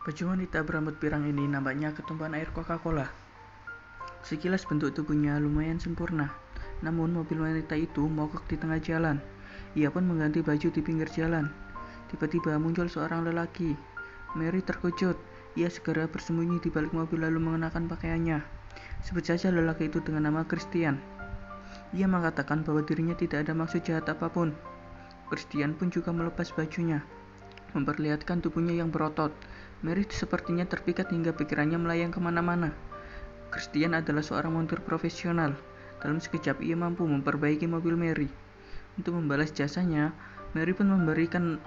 Baju wanita berambut pirang ini nampaknya ketumpahan air Coca-Cola. Sekilas bentuk tubuhnya lumayan sempurna, namun mobil wanita itu mogok di tengah jalan. Ia pun mengganti baju di pinggir jalan. Tiba-tiba muncul seorang lelaki. Mary terkejut. Ia segera bersembunyi di balik mobil lalu mengenakan pakaiannya. Sebut saja lelaki itu dengan nama Christian. Ia mengatakan bahwa dirinya tidak ada maksud jahat apapun. Christian pun juga melepas bajunya, memperlihatkan tubuhnya yang berotot. Mary sepertinya terpikat hingga pikirannya melayang kemana-mana. Christian adalah seorang montir profesional. Dalam sekejap ia mampu memperbaiki mobil Mary. Untuk membalas jasanya, Mary pun memberikan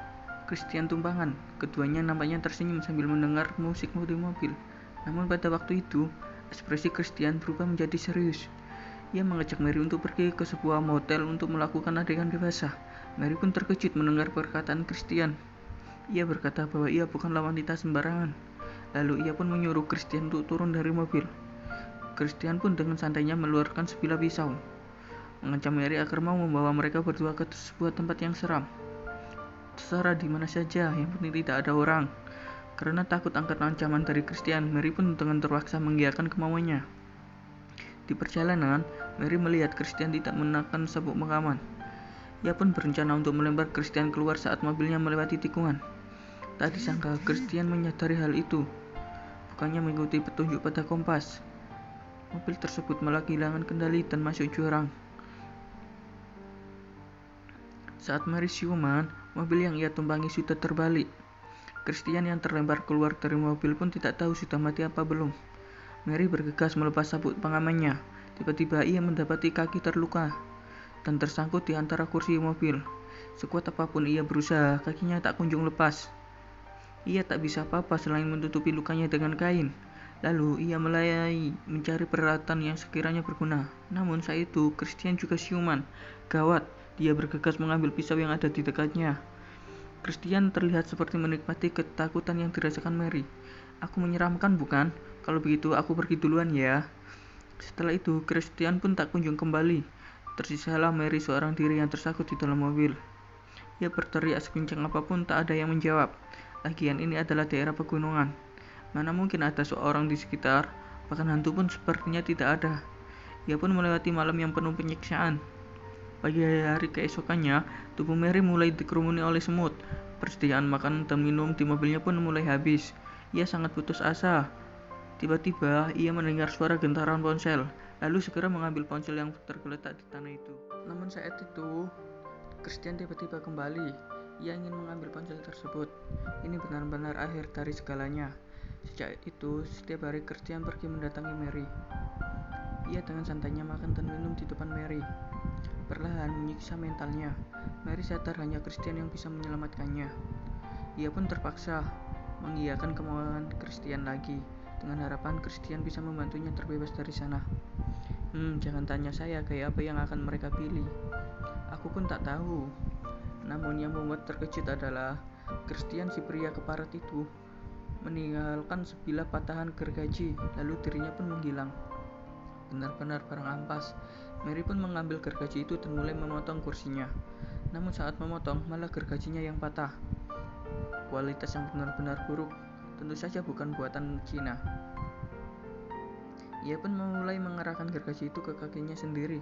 Christian tumpangan. Keduanya nampaknya tersenyum sambil mendengar musik di mobil. Namun pada waktu itu, ekspresi Christian berubah menjadi serius. Ia mengajak Mary untuk pergi ke sebuah motel untuk melakukan adegan dewasa. Mary pun terkejut mendengar perkataan Christian. Ia berkata bahwa ia bukanlah wanita sembarangan. Lalu ia pun menyuruh Christian untuk turun dari mobil. Christian pun dengan santainya mengeluarkan sebilah pisau, mengancam Mary agar mau membawa mereka berdua ke sebuah tempat yang seram. Terserah di mana saja, yang penting tidak ada orang. Karena takut angkat ancaman dari Christian, Mary pun dengan terpaksa mengiyakan kemauannya. Di perjalanan, Mary melihat Christian tidak menekan sabuk pengaman. Ia pun berencana untuk melempar Christian keluar saat mobilnya melewati tikungan. Tak disangka Christian menyadari hal itu. Bukannya mengikuti petunjuk pada kompas, mobil tersebut malah kehilangan kendali dan masuk jurang. Saat Mary siuman, mobil yang ia tumpangi sudah terbalik. Christian yang terlempar keluar dari mobil pun tidak tahu sudah mati apa belum. Mary bergegas melepas sabuk pengamannya. Tiba-tiba ia mendapati kaki terluka dan tersangkut di antara kursi mobil. Sekuat apapun ia berusaha, kakinya tak kunjung lepas. Ia tak bisa apa-apa selain menutupi lukanya dengan kain. Lalu ia melayai mencari peralatan yang sekiranya berguna. Namun saat itu Christian juga siuman. Gawat, dia bergegas mengambil pisau yang ada di dekatnya. Christian terlihat seperti menikmati ketakutan yang dirasakan Mary. Aku menyeramkan bukan? Kalau begitu aku pergi duluan ya. Setelah itu Christian pun tak kunjung kembali. Tersisalah Mary seorang diri yang tersangkut di dalam mobil. Ia berteriak sekencang apapun, tak ada yang menjawab. Lagian ini adalah daerah pegunungan. Mana mungkin ada seorang di sekitar, bahkan hantu pun sepertinya tidak ada. Ia pun melewati malam yang penuh penyiksaan. Pagi hari keesokannya, tubuh Mary mulai dikerumuni oleh semut. Persediaan makan dan minum di mobilnya pun mulai habis. Ia sangat putus asa. Tiba-tiba ia mendengar suara gentaran ponsel, lalu segera mengambil ponsel yang tergeletak di tanah itu. Namun saat itu, Christian tiba-tiba kembali. Ia ingin mengambil ponsel tersebut. Ini benar-benar akhir dari segalanya. Sejak itu, setiap hari Christian pergi mendatangi Mary. Ia dengan santainya makan dan minum di depan Mary. Perlahan menyiksa mentalnya. Mary sadar hanya Christian yang bisa menyelamatkannya. Ia pun terpaksa mengiyakan kemauan Christian lagi, dengan harapan Christian bisa membantunya terbebas dari sana. Jangan tanya saya kayak apa yang akan mereka pilih. Aku pun tak tahu. Namun yang membuat terkejut adalah Christian, si pria keparat itu, meninggalkan sebilah patahan gergaji, lalu dirinya pun menghilang. Benar-benar barang ampas. Mary pun mengambil gergaji itu dan mulai memotong kursinya. Namun saat memotong, malah gergajinya yang patah. Kualitas yang benar-benar buruk. Tentu saja bukan buatan Cina. Ia pun mulai mengarahkan gergaji itu ke kakinya sendiri.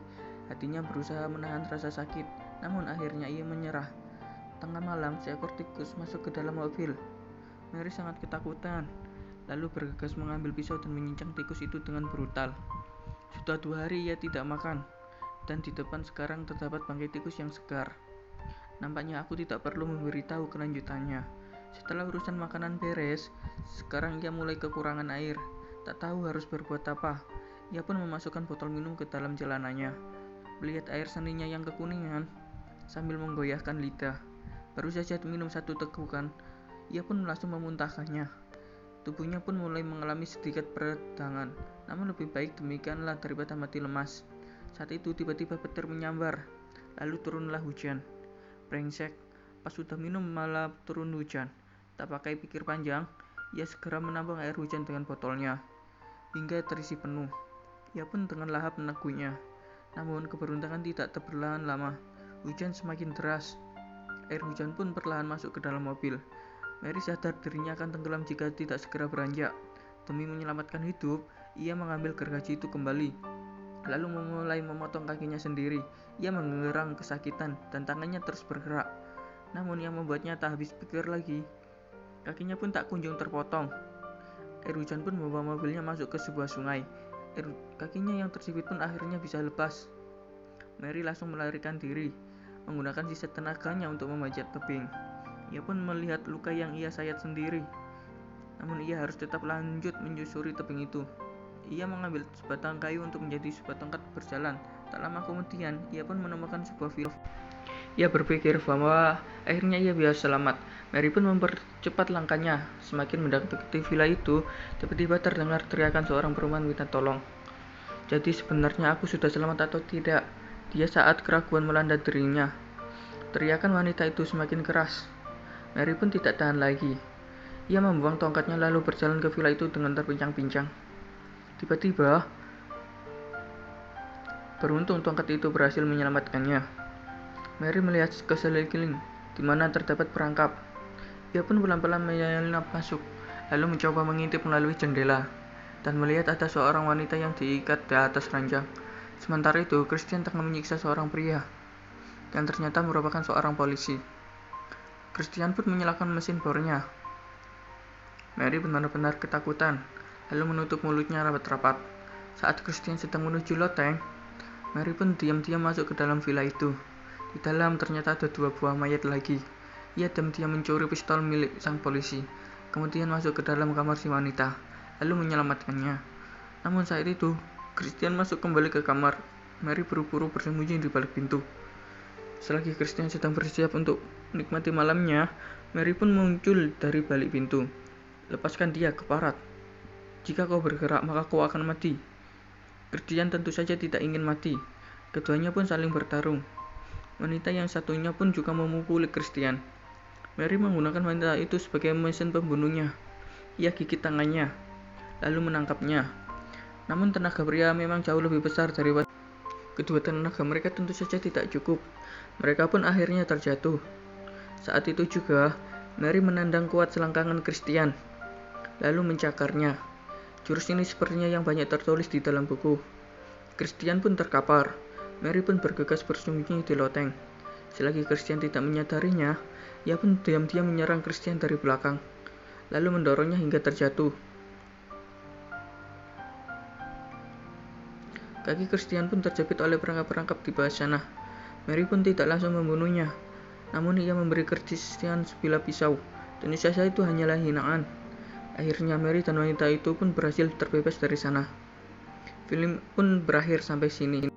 Hatinya berusaha menahan rasa sakit, namun akhirnya ia menyerah. Tengah malam, seekor tikus masuk ke dalam mobil. Mary sangat ketakutan, lalu bergegas mengambil pisau dan menyincang tikus itu dengan brutal. Sudah 2 hari ia tidak makan, dan di depan sekarang terdapat bangkai tikus yang segar. Nampaknya aku tidak perlu memberitahu kelanjutannya. Setelah urusan makanan beres, sekarang ia mulai kekurangan air. Tak tahu harus berbuat apa. Ia pun memasukkan botol minum ke dalam celananya. Melihat air seninya yang kekuningan, sambil menggoyahkan lidah. Baru saja minum satu tegukan, ia pun langsung memuntahkannya. Tubuhnya pun mulai mengalami sedikit peradangan. Namun lebih baik demikianlah daripada mati lemas. Saat itu tiba-tiba petir menyambar. Lalu turunlah hujan. Brengsek, pas sudah minum malah turun hujan. Tak pakai pikir panjang, ia segera menambang air hujan dengan botolnya hingga terisi penuh. Ia pun dengan lahap meneguhnya. Namun keberuntungan tidak bertahan lama. Hujan semakin deras. Air hujan pun perlahan masuk ke dalam mobil. Mary sadar dirinya akan tenggelam jika tidak segera beranjak. Demi menyelamatkan hidup, ia mengambil gergaji itu kembali, lalu memulai memotong kakinya sendiri. Ia menggerang kesakitan dan tangannya terus bergerak. Namun yang membuatnya tak habis pikir lagi, kakinya pun tak kunjung terpotong. Air hujan pun membawa mobilnya masuk ke sebuah sungai. Kakinya yang tersibit pun akhirnya bisa lepas. Mary langsung melarikan diri, menggunakan sisa tenaganya untuk memanjat tebing. Ia pun melihat luka yang ia sayat sendiri. Namun ia harus tetap lanjut menyusuri tebing itu. Ia mengambil sebatang kayu untuk menjadi sebuah tongkat berjalan. Tak lama kemudian, ia pun menemukan sebuah villa. Ia berpikir bahwa akhirnya ia bisa selamat. Mary pun mempercepat langkahnya. Semakin mendekati villa itu, tiba-tiba terdengar teriakan seorang perempuan minta tolong. Jadi sebenarnya aku sudah selamat atau tidak? Dia saat keraguan melanda dirinya. Teriakan wanita itu semakin keras. Mary pun tidak tahan lagi. Ia membuang tongkatnya lalu berjalan ke villa itu dengan terpincang-pincang. Tiba-tiba, beruntung tongkat itu berhasil menyelamatkannya. Mary melihat ke sekeliling, di mana terdapat perangkap. Ia pun pelan-pelan menyelinap masuk, lalu mencoba mengintip melalui jendela, dan melihat ada seorang wanita yang diikat di atas ranjang. Sementara itu, Christian tengah menyiksa seorang pria, yang ternyata merupakan seorang polisi. Christian pun menyalakan mesin bornya. Mary benar-benar ketakutan, lalu menutup mulutnya rapat-rapat. Saat Christian sedang menuju loteng, Mary pun diam-diam masuk ke dalam villa itu. Di dalam ternyata ada 2 buah mayat lagi. Ia diam-diam mencuri pistol milik sang polisi, kemudian masuk ke dalam kamar si wanita, lalu menyelamatkannya. Namun saat itu, Christian masuk kembali ke kamar. Mary buru-buru bersembunyi di balik pintu. Selagi Christian sedang bersiap untuk menikmati malamnya, Mary pun muncul dari balik pintu. Lepaskan dia, keparat. Jika kau bergerak, maka kau akan mati. Christian tentu saja tidak ingin mati. Keduanya pun saling bertarung. Wanita yang satunya pun juga memukuli Christian. Mary menggunakan wanita itu sebagai mesin pembunuhnya. Ia gigit tangannya, lalu menangkapnya. Namun tenaga pria memang jauh lebih besar daripada kedua tenaga mereka tentu saja tidak cukup. Mereka pun akhirnya terjatuh. Saat itu juga, Mary menendang kuat selangkangan Christian, lalu mencakarnya. Jurus ini sepertinya yang banyak tertulis di dalam buku. Christian pun terkapar. Mary pun bergegas bersembunyi di loteng. Selagi Christian tidak menyadarinya, ia pun diam-diam menyerang Christian dari belakang, lalu mendorongnya hingga terjatuh. Kaki Christian pun terjepit oleh perangkap-perangkap di bawah sana. Mary pun tidak langsung membunuhnya, namun ia memberi Christian sebilah pisau. Tentu saja itu hanyalah hinaan. Akhirnya Mary dan wanita itu pun berhasil terbebas dari sana. Film pun berakhir sampai sini.